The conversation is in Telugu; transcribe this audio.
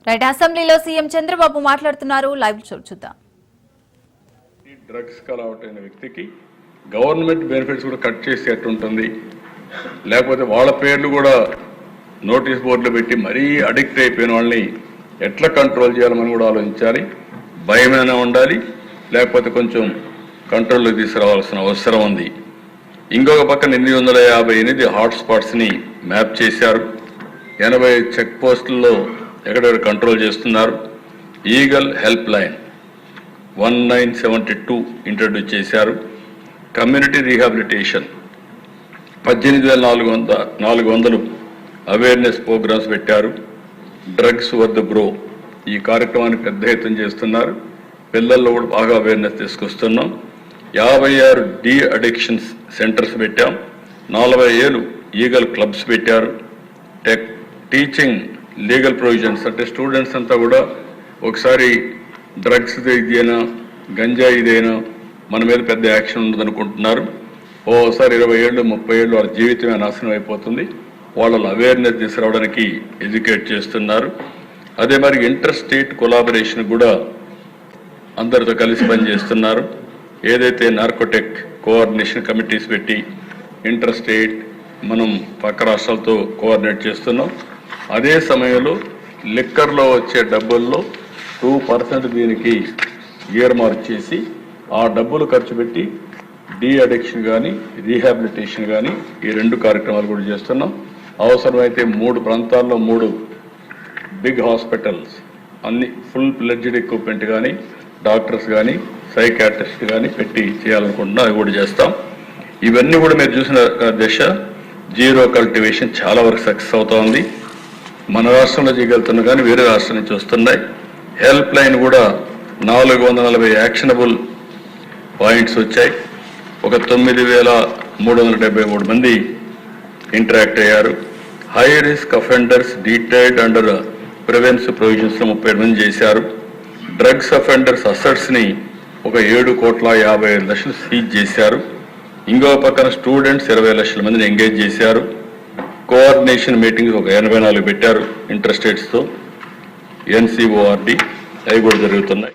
రైట్ అసెంబ్లీలో సీఎం చంద్రబాబు మాట్లాడుతున్నారు. లైవ్ చూద్దాం. డ్రగ్స్ అలవాటైన వ్యక్తికి గవర్నమెంట్ బెనిఫిట్స్ కూడా కట్ చేసేట్టు ఉంటుంది, లేకపోతే వాళ్ళ పేర్లు కూడా నోటీస్ బోర్డులో పెట్టి మరీ అడిక్ట్ అయిపోయిన వాళ్ళని ఎట్లా కంట్రోల్ చేయాలని కూడా ఆలోచించాలి. భయమైనా ఉండాలి, లేకపోతే కొంచెం కంట్రోల్లో తీసుకురావాల్సిన అవసరం ఉంది. ఇంకొక పక్కన 858 హాట్స్పాట్స్ని మ్యాప్ చేశారు. 80 చెక్ పోస్టుల్లో ఎక్కడెక్కడ కంట్రోల్ చేస్తున్నారు. ఈగల్ హెల్ప్ లైన్ 1972 ఇంట్రడ్యూస్ చేశారు. కమ్యూనిటీ రీహాబిలిటేషన్ 18,400 అవేర్నెస్ ప్రోగ్రామ్స్ పెట్టారు. డ్రగ్స్ వద్ద బ్రో ఈ కార్యక్రమాన్ని పెద్ద ఎత్తున చేస్తున్నారు. పిల్లల్లో కూడా బాగా అవేర్నెస్ తీసుకొస్తున్నాం. 56 డి అడిక్షన్స్ సెంటర్స్ పెట్టాం. 40 ఈగల్ క్లబ్స్ పెట్టారు. టీచింగ్ లీగల్ ప్రొవిజన్స్ అంటే స్టూడెంట్స్ అంతా కూడా ఒకసారి డ్రగ్స్ ఇదైనా గంజా ఇదైనా మన మీద పెద్ద యాక్షన్ ఉండదనుకుంటున్నారు. ఓసారి 20 ఏళ్ళు 30 ఏళ్ళు వాళ్ళ జీవితమే నాశనం అయిపోతుంది. వాళ్ళని అవేర్నెస్ తీసుకురావడానికి ఎడ్యుకేట్ చేస్తున్నారు. అదే మరి ఇంటర్ స్టేట్ కొలాబరేషన్ కూడా అందరితో కలిసి పనిచేస్తున్నారు. ఏదైతే నార్కోటిక్ కోఆర్డినేషన్ కమిటీస్ పెట్టి ఇంటర్ స్టేట్ మనం పక్క రాష్ట్రాలతో కోఆర్డినేట్ చేస్తున్నాం. అదే సమయంలో లిక్కర్లో వచ్చే డబ్బుల్లో 2% దీనికి ఇయర్ మార్క్ చేసి ఆ డబ్బులు ఖర్చు పెట్టి డీ అడిక్షన్ కానీ రీహాబిలిటేషన్ కానీ ఈ 2 కార్యక్రమాలు కూడా చేస్తున్నాం. అవసరమైతే 3 ప్రాంతాల్లో 3 బిగ్ హాస్పిటల్స్ అన్ని ఫుల్ ప్లెడ్జ్డ్ ఎక్విప్మెంట్ కానీ డాక్టర్స్ కానీ సైకాట్రిస్ట్ కానీ పెట్టి చేయాలనుకుంటున్నాం. అవి కూడా చేస్తాం. ఇవన్నీ కూడా మీరు చూసిన దిశ జీరో కల్టివేషన్ చాలా వరకు సక్సెస్ అవుతా ఉంది. మన రాష్ట్రంలో చేయగలుగుతున్నాం కానీ వేరే రాష్ట్రం నుంచి వస్తున్నాయి. హెల్ప్ లైన్ కూడా 440 యాక్షనబుల్ పాయింట్స్ వచ్చాయి. ఒక 9,373 మంది ఇంటరాక్ట్ అయ్యారు. High risk offenders detailed under preventive ప్రొవిజన్స్లో 37 మంది చేశారు. డ్రగ్స్ అఫెండర్స్ అసెట్స్ని ఒక 7,55,00,000 సీజ్ చేశారు. ఇంకో పక్కన స్టూడెంట్స్ 20 లక్షల మందిని ఎంగేజ్ చేశారు. కోఆర్డినేషన్ మీటింగ్స్ ఒక 84 పెట్టారు ఇంటర్ స్టేట్స్తో. NCORD అవి కూడా జరుగుతున్నాయి.